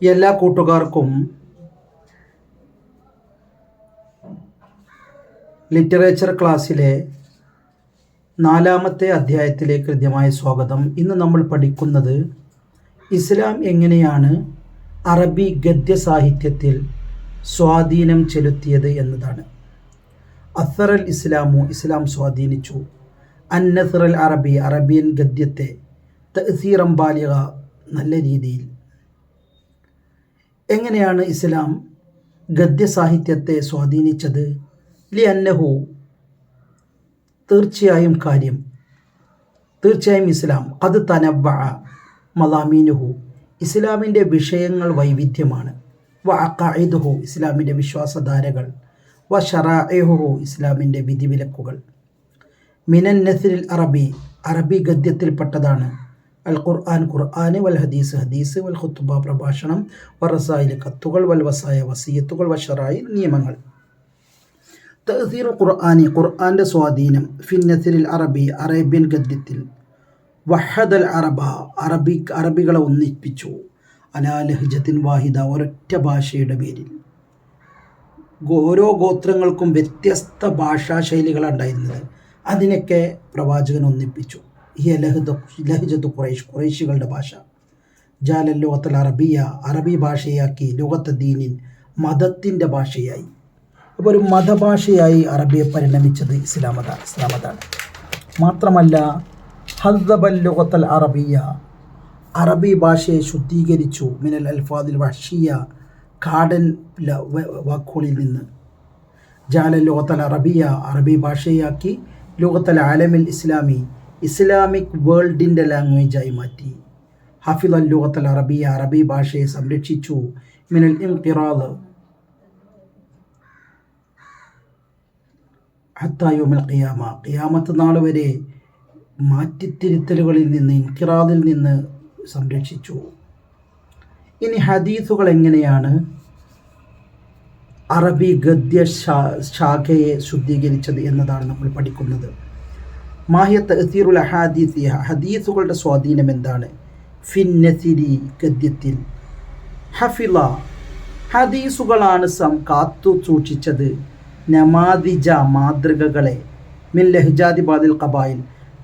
എല്ലാ കൂട്ടുകാർക്കും ലിറ്ററേച്ചർ ക്ലാസ്സിലെ 4-ാമത്തെ അധ്യായത്തിലേക്ക് കൃത്യമായ സ്വാഗതം. ഇന്ന് നമ്മൾ പഠിക്കുന്നത് ഇസ്ലാം എങ്ങനെയാണ് അറബി ഗദ്യ സാഹിത്യത്തിൽ സ്വാധീനം ചെലുത്തിയത് എന്നതാണ്. അസറൽ ഇസ്ലാമു, ഇസ്ലാം സ്വാധീനിച്ചു. അന്നസറൽ അറബി, അറബിയൻ ഗദ്യത്തെ തഅ്സീറൻ ബാലിഗ, നല്ല രീതിയിൽ. എങ്ങനെയാണ് ഇസ്ലാം ഗദ്യ സാഹിത്യത്തെ സ്വാധീനിച്ചത്? ലിഅന്നഹു, തീർച്ചയായും ഇസ്ലാം ഖദ് തനവ്വഅ മളാമീനുഹു, ഇസ്ലാമിൻ്റെ വിഷയങ്ങൾ വൈവിധ്യമാണ്. വ അഖാഇദുഹു, ഇസ്ലാമിൻ്റെ വിശ്വാസധാരകൾ. വ ശറാഇഹു, ഇസ്ലാമിൻ്റെ വിധിവിലക്കുകൾ. മിനൻ നസ്രിൽ അറബി, അറബി ഗദ്യത്തിൽപ്പെട്ടതാണ്. അൽ ഖുർആൻ, ഖുർആൻ. വൽ ഹദീസ്, ഹദീസ്. വൽ ഖുതുബ, പ്രഭാഷണം. വ റസായിൽ, കത്തുകൾ. വൽ വസായ, വസിയത്തുകൾ. വ ശറായിൽ, നിയമങ്ങൾ. തഅ്സീറുൽ ഖുർആനി, ഖുർആൻ്റെ സ്വാധീനം. ഫിൻ നസ്രിൽ അറബി, അറേബ്യൻ ഗദ്യത്തിൽ. വഹദൽ അറബ, അറബികളെ ഒന്നിപ്പിച്ചു. അലാ ലഹ്ജത്തിൻ വാഹിദ, ഒരൊറ്റ ഭാഷയുടെ പേരിൽ. ഓരോ ഗോത്രങ്ങൾക്കും വ്യത്യസ്ത ഭാഷാ ശൈലികളാണ് ഉണ്ടായിരുന്നത്. അതിനൊക്കെ പ്രവാചകൻ ഒന്നിപ്പിച്ചു. ഈ ലഹ്ജത്തു ഖുറൈഷ്, ഖുറൈശികളുടെ ഭാഷ. ജാലൽ ലുഗത്തൽ അറബിയ, അറബി ഭാഷയാക്കി. ലുഗത്ത ദീനിൻ, മതത്തിൻ്റെ ഭാഷയായി. അപ്പോൾ ഒരു മതഭാഷയായി അറബിയെ പരിണമിച്ചത് ഇസ്ലാമതാണ്. മാത്രമല്ല ഹദ്ദബൽ ലുഗത്തൽ അറബിയ, അറബി ഭാഷയെ ശുദ്ധീകരിച്ചു. മിനൽ അൽഫാദിൽ വഹ്ഷിയ, കാടൻ വാക്കുകളിൽ നിന്ന്. ജാലൽ ലുഗത്തൽ അറബിയ, അറബി ഭാഷയാക്കി. ലുഗത്തൽ ആലമിൽ ഇസ്ലാമി, ഇസ്ലാമിക് വേൾഡിൻ്റെ ലാംഗ്വേജായി മാറ്റി. ഹഫിദൽ ലുഗത്തൽ അറബിയ, അറബി ഭാഷയെ സംരക്ഷിച്ചു. മിനൽ ഇൻഖിറാദ് ഹത്താ യൗമിൽ ഖിയാമ, ഖിയാമത്ത് നാൾ വരെ മാറ്റിത്തിരുത്തലുകളിൽ നിന്ന്, ഇൻഖിറാദിൽ നിന്ന് സംരക്ഷിച്ചു. ഇനി ഹദീസുകൾ എങ്ങനെയാണ് അറബി ഗദ്യ ശാഖയെ ശുദ്ധീകരിച്ചത് എന്നതാണ് നമ്മൾ പഠിക്കുന്നത്. മാഹിയ തഅ്സീറുൽ അഹാദീസ്, ഹദീസുകളുടെ സ്വാധീനം എന്താണ്? ഫിൻ നസിരി, ഗദ്യത്തിൽ. ഹഫിള, ഹദീസുകളാണ് കാത്തു സൂക്ഷിച്ചത്. നമാദിജ, മാതൃകകളെ. മിൻ ലഹ്ജാതി ബാദിൽ ഖബായിൽ,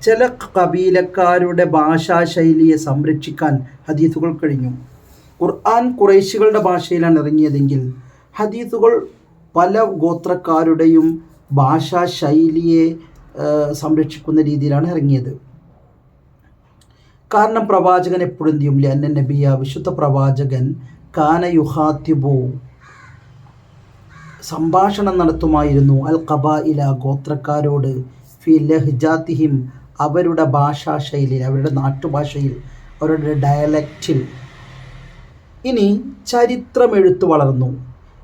ചില കബീലക്കാരുടെ ഭാഷാശൈലിയെ സംരക്ഷിക്കാൻ ഹദീസുകൾ കഴിഞ്ഞു. ഖുർആൻ ഖുറൈശികളുടെ ഭാഷയിലാണ് ഇറങ്ങിയതെങ്കിൽ ഹദീസുകൾ പല ഗോത്രക്കാരുടെയും ഭാഷാശൈലിയെ സംരക്ഷിക്കുന്ന രീതിയിലാണ് ഇറങ്ങിയത്. കാരണം പ്രവാചകൻ എപ്പോഴും എന്ത് ചെയ്യും? ലഅന്ന നബിയ, വിശുദ്ധ പ്രവാചകൻ കാന യുഖാതിബു, സംഭാഷണം നടത്തുമായിരുന്നു. അൽ ഖബായില, ഗോത്രക്കാരോട്. ഫി ലഹ്ജാതിഹിം, അവരുടെ ഭാഷാശൈലിയിൽ, അവരുടെ നാട്ടുഭാഷയിൽ, അവരുടെ ഡയലക്റ്റിൽ. ഇനി ചരിത്രം എഴുത്ത് വളർന്നു.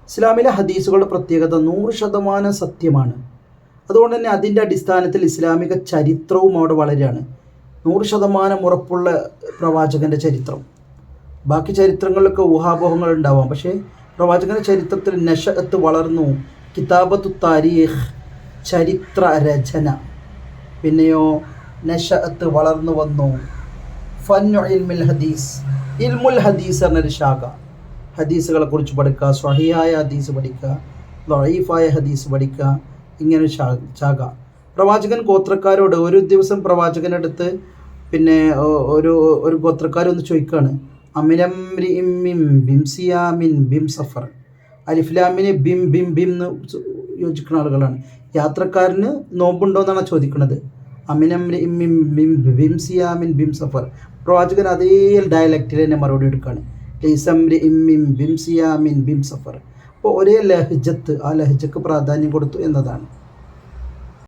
ഇസ്ലാമിലെ ഹദീസുകളുടെ പ്രത്യേകത 100% സത്യമാണ്. അതുകൊണ്ട് തന്നെ അതിൻ്റെ അടിസ്ഥാനത്തിൽ ഇസ്ലാമിക ചരിത്രവും അവിടെ വളരെയാണ്. 100% ഉറപ്പുള്ള പ്രവാചകൻ്റെ ചരിത്രം. ബാക്കി ചരിത്രങ്ങളിലൊക്കെ ഊഹാപോഹങ്ങൾ ഉണ്ടാവാം, പക്ഷേ പ്രവാചകൻ്റെ ചരിത്രത്തിൽ നശഅത്ത് വളർന്നു. കിതാബത്തു താരീഖ്, ചരിത്ര രചന. പിന്നെയോ നശഅത്ത് വളർന്നു വന്നു. ഫന്നു ഇൽമുൽ ഹദീസ്, ഇൽമുൽ ഹദീസ് എന്നൊരു ശാഖ. ഹദീസുകളെ കുറിച്ച് പഠിക്കുക, സ്വഹീഹായ ഹദീസ് പഠിക്കുക, ദഈഫായ ഹദീസ് പഠിക്കുക, ഇങ്ങനെ ശാഖ. പ്രവാചകൻ ഗോത്രക്കാരോട് ഒരു ദിവസം പ്രവാചകനടുത്ത് പിന്നെ ഒരു ഗോത്രക്കാരൊന്ന് ചോദിക്കുകയാണ്, ബിംസിയാമിൻ ബിം സഫർ. അലിഫ്ലാമിന് ബിം ബിം ബിം എന്ന് യോജിക്കുന്ന ആളുകളാണ്. യാത്രക്കാരന് നോമ്പുണ്ടോ എന്നാണ് ചോദിക്കുന്നത്. ബിംസിയാമിൻ ബിം സഫർ. പ്രവാചകൻ അതേ ഡയലക്റ്റിൽ തന്നെ മറുപടി എടുക്കുകയാണ്. ബിംസിയാമിൻ ബിം സഫർ. അപ്പോൾ ഒരേ ലഹ്ജത്ത്, ആ ലഹ്ജക്ക് പ്രാധാന്യം കൊടുത്തു എന്നതാണ്.